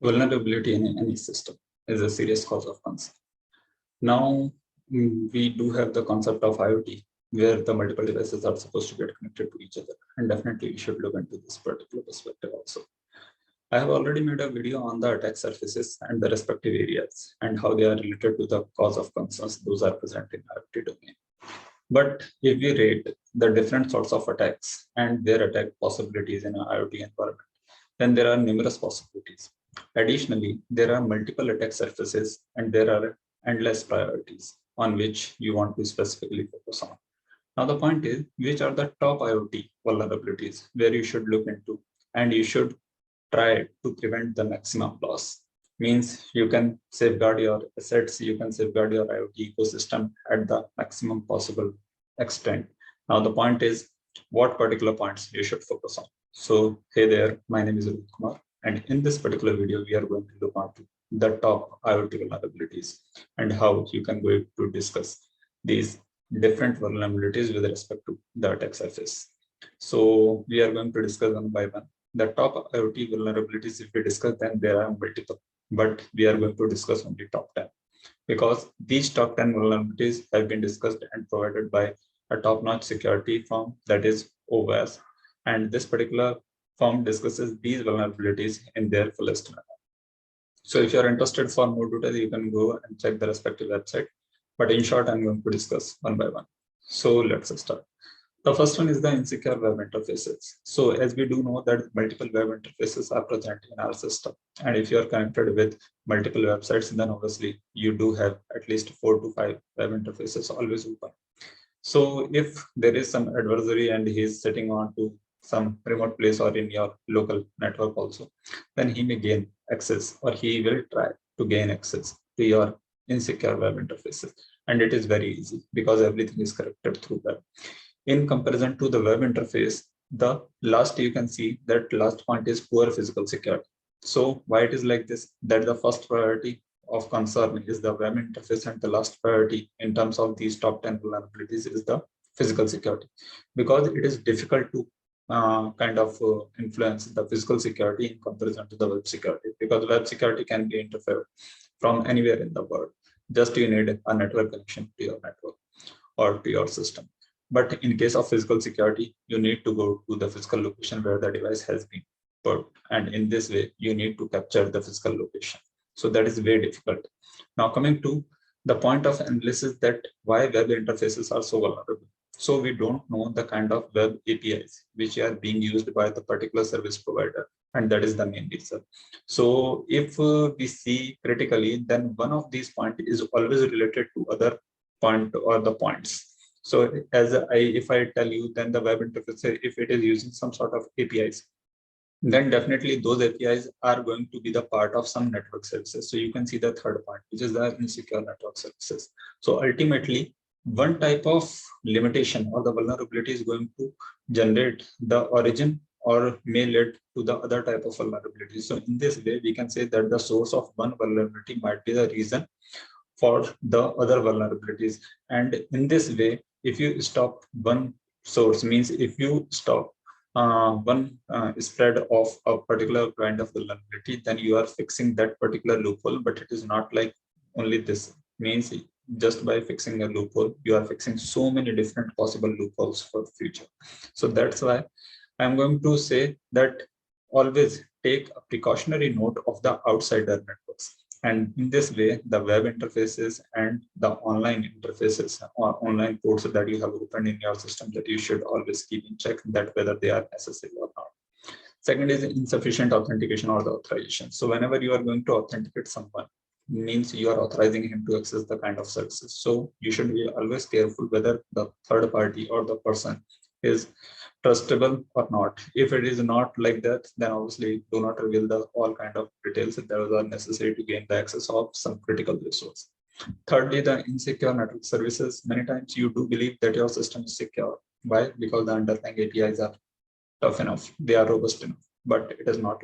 Vulnerability in any system is a serious cause of concern. Now, we do have the concept of IoT, where the multiple devices are supposed to get connected to each other. And definitely we should look into this particular perspective also. I have already made a video on the attack surfaces and the respective areas and how they are related to the cause of concerns those are present in IoT domain. But if we rate the different sorts of attacks and their attack possibilities in an IoT environment, then there are numerous possibilities. Additionally, there are multiple attack surfaces and there are endless priorities on which you want to specifically focus on. Now, the point is, which are the top IoT vulnerabilities where you should look into and you should try to prevent the maximum loss? Means you can safeguard your assets, you can safeguard your IoT ecosystem at the maximum possible extent. Now, the point is, what particular points you should focus on. So, hey there, my name is Rup Kumar, and in this particular video, we are going to look onto the top IoT vulnerabilities and how you can go to discuss these different vulnerabilities with respect to the attack surface. So, we are going to discuss one by one. The top IoT vulnerabilities, if we discuss, then there are multiple, but we are going to discuss only top 10 because these top 10 vulnerabilities have been discussed and provided by a top-notch security firm, that is OWASP, and this particular firm discusses these vulnerabilities in their fullest manner. So if you're interested for more details, you can go and check the respective website. But in short, I'm going to discuss one by one. So let's start. The first one is the insecure web interfaces. So as we do know that multiple web interfaces are present in our system. And if you are connected with multiple websites, then obviously you do have at least 4 to 5 web interfaces always open. So if there is some adversary and he is sitting on to some remote place or in your local network also, then he may gain access or he will try to gain access to your insecure web interfaces. And it is very easy because everything is corrected through web. In comparison to the web interface, the last you can see that last point is poor physical security. So why it is like this? That the first priority of concern is the web interface and the last priority in terms of these top 10 vulnerabilities is the physical security, because it is difficult to influence the physical security in comparison to the web security, because web security can be interfered from anywhere in the world. Just you need a network connection to your network or to your system. But in case of physical security, you need to go to the physical location where the device has been put. And in this way, you need to capture the physical location. So that is very difficult. Now coming to the point of analysis, that why web interfaces are so vulnerable. So we don't know the kind of web APIs which are being used by the particular service provider. And that is the main reason. So if we see critically, then one of these points is always related to other point or the points. So if I tell you, then the web interface, if it is using some sort of APIs, then definitely those APIs are going to be the part of some network services. So you can see the third part, which is the insecure network services. So ultimately, one type of limitation or the vulnerability is going to generate the origin or may lead to the other type of vulnerability. So in this way, we can say that the source of one vulnerability might be the reason for the other vulnerabilities. And in this way, if you stop one source, means if you stop one spread of a particular kind of vulnerability, then you are fixing that particular loophole. But it is not like only this. Means just by fixing a loophole, you are fixing so many different possible loopholes for the future. So that's why I'm going to say that always take a precautionary note of the outsider networks. And in this way, the web interfaces and the online interfaces or online ports that you have opened in your system, that you should always keep in check that whether they are necessary or not. Second is insufficient authentication or the authorization. So whenever you are going to authenticate someone, means you are authorizing him to access the kind of services. So you should be always careful whether the third party or the person is trustable or not. If it is not like that, then obviously do not reveal the all kind of details that are necessary to gain the access of some critical resource. Thirdly, the insecure network services. Many times you do believe that your system is secure. Why? Because the underlying APIs are tough enough, they are robust enough, but it is not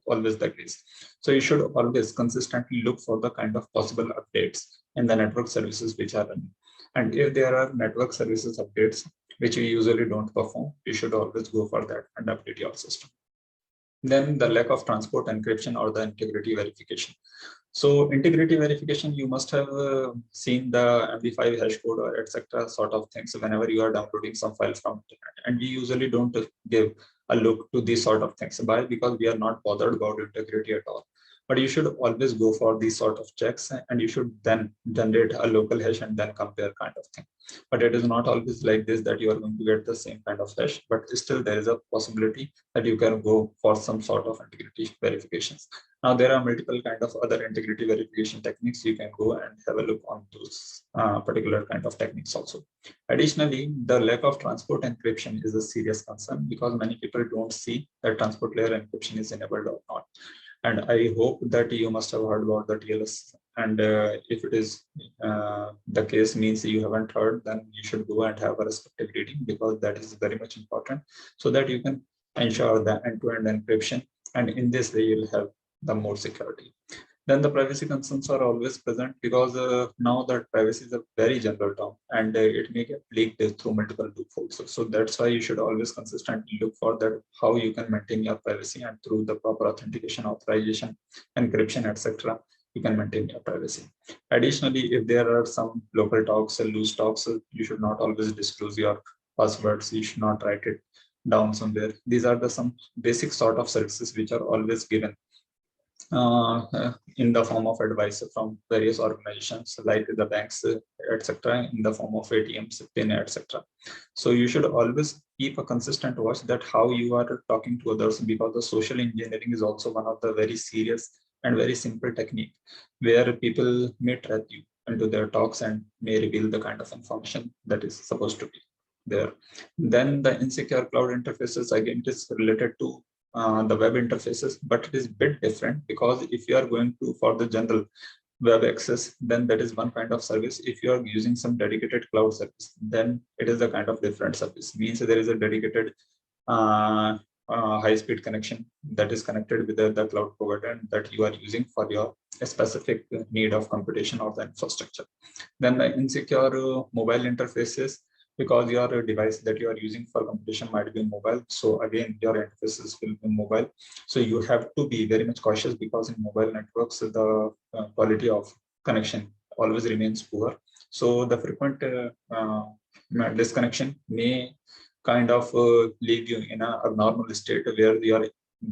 always the case. So you should always consistently look for the kind of possible updates in the network services which are running. And if there are network services updates which you usually don't perform, you should always go for that and update your system. Then the lack of transport encryption or the integrity verification. So integrity verification, you must have seen the MD5 hash code or etc. sort of things whenever you are downloading some file from internet. And we usually don't give a look to these sort of things. Why? Because we are not bothered about integrity at all. But you should always go for these sort of checks, and you should then generate a local hash and then compare kind of thing. But it is not always like this that you are going to get the same kind of hash, but still there is a possibility that you can go for some sort of integrity verifications. Now there are multiple kind of other integrity verification techniques. You can go and have a look on those particular kind of techniques also. Additionally, the lack of transport encryption is a serious concern because many people don't see that transport layer encryption is enabled or not. And I hope that you must have heard about the TLS. And if it is the case means you haven't heard, then you should go and have a respective reading, because that is very much important, so that you can ensure the end-to-end encryption. And in this way, you'll have the more security. Then the privacy concerns are always present, because now that privacy is a very general term, and it may get leaked through multiple loopholes. So that's why you should always consistently look for that, how you can maintain your privacy, and through the proper authentication, authorization, encryption, etc., you can maintain your privacy. Additionally, if there are some local talks or loose talks, you should not always disclose your passwords. You should not write it down somewhere. These are the some basic sort of services which are always given in the form of advice from various organizations like the banks, etc., in the form of ATMs, PIN, etc. So you should always keep a consistent watch that how you are talking to others, because the social engineering is also one of the very serious and very simple technique where people may trap you into their talks and may reveal the kind of information that is supposed to be there. Then the insecure cloud interfaces, again, it is related to the web interfaces, but it is a bit different, because if you are going to for the general web access, then that is one kind of service. If you are using some dedicated cloud service, then it is a kind of different service. Means there is a dedicated high-speed connection that is connected with the cloud provider that you are using for your specific need of computation or the infrastructure. Then the insecure mobile interfaces, because your device that you are using for computation might be mobile. So again, your interfaces will be mobile. So you have to be very much cautious, because in mobile networks, the quality of connection always remains poor. So the frequent disconnection may kind of leave you in a abnormal state where your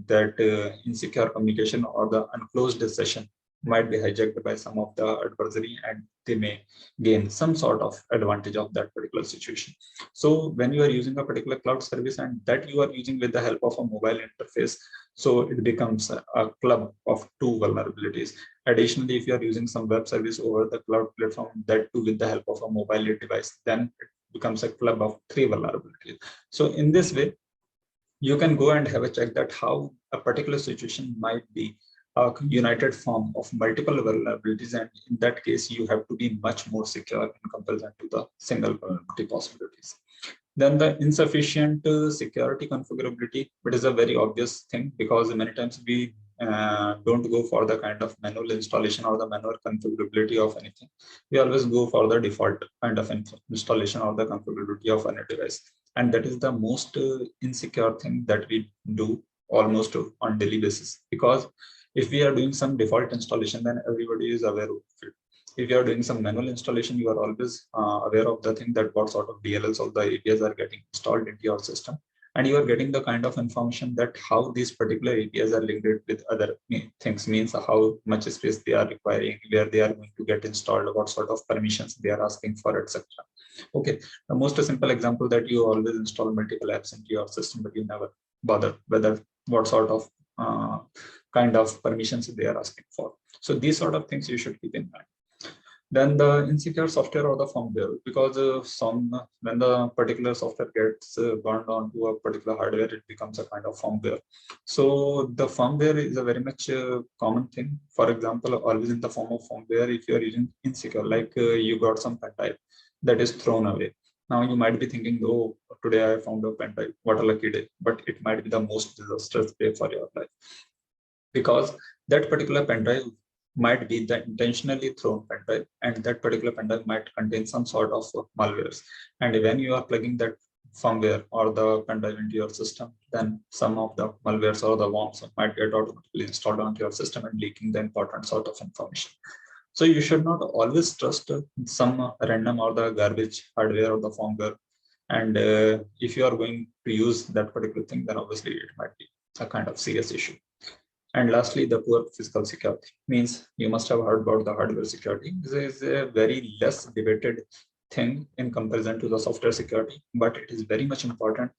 that insecure communication or the unclosed session might be hijacked by some of the adversary, and they may gain some sort of advantage of that particular situation. So when you are using a particular cloud service and that you are using with the help of a mobile interface, so it becomes a club of two vulnerabilities. Additionally, if you are using some web service over the cloud platform, that too with the help of a mobile device, then it becomes a club of three vulnerabilities. So in this way, you can go and have a check that how a particular situation might be a united form of multiple vulnerabilities, and in that case, you have to be much more secure in comparison to the single vulnerability possibilities. Then the insufficient security configurability, it is a very obvious thing, because many times we don't go for the kind of manual installation or the manual configurability of anything. We always go for the default kind of installation or the configurability of any device. And that is the most insecure thing that we do almost on daily basis, because if we are doing some default installation, then everybody is aware of it. If you are doing some manual installation, you are always aware of the thing that what sort of DLLs or the APIs are getting installed into your system. And you are getting the kind of information that how these particular APIs are linked with other things, means how much space they are requiring, where they are going to get installed, what sort of permissions they are asking for, etc. Okay, the most simple example that you always install multiple apps into your system, but you never bother whether what sort of kind of permissions they are asking for. So these sort of things you should keep in mind. Then the insecure software or the firmware, because when the particular software gets burned onto a particular hardware, it becomes a kind of firmware. So the firmware is a very much common thing. For example, always in the form of firmware, if you are using insecure, like you got some pen type that is thrown away. Now you might be thinking, oh, today I found a pen type, what a lucky day. But it might be the most disastrous day for your life, because that particular pen drive might be the intentionally thrown pen drive, and that particular pen drive might contain some sort of malwares. And when you are plugging that firmware or the pen drive into your system, then some of the malwares or the worms might get automatically installed onto your system and leaking the important sort of information. So you should not always trust some random or the garbage hardware or the firmware. And if you are going to use that particular thing, then obviously it might be a kind of serious issue. And lastly, the poor physical security means you must have heard about the hardware security. This is a very less debated thing in comparison to the software security, but it is very much important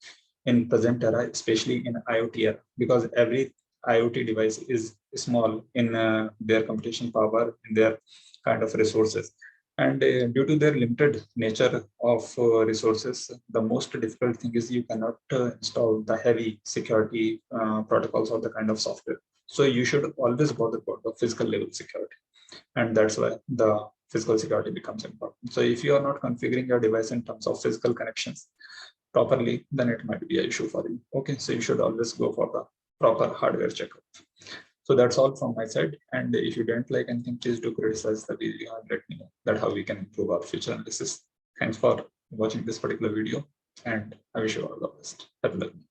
in present era, especially in IoT era, because every IoT device is small in their computation power, in their kind of resources. And due to their limited nature of resources, the most difficult thing is you cannot install the heavy security protocols or the kind of software. So you should always bother about the physical level security. And that's why the physical security becomes important. So if you are not configuring your device in terms of physical connections properly, then it might be an issue for you. Okay, so you should always go for the proper hardware checkup. So that's all from my side. And if you don't like anything, please do criticize the video and let me know that how we can improve our future analysis. Thanks for watching this particular video, and I wish you all the best. Have a good night.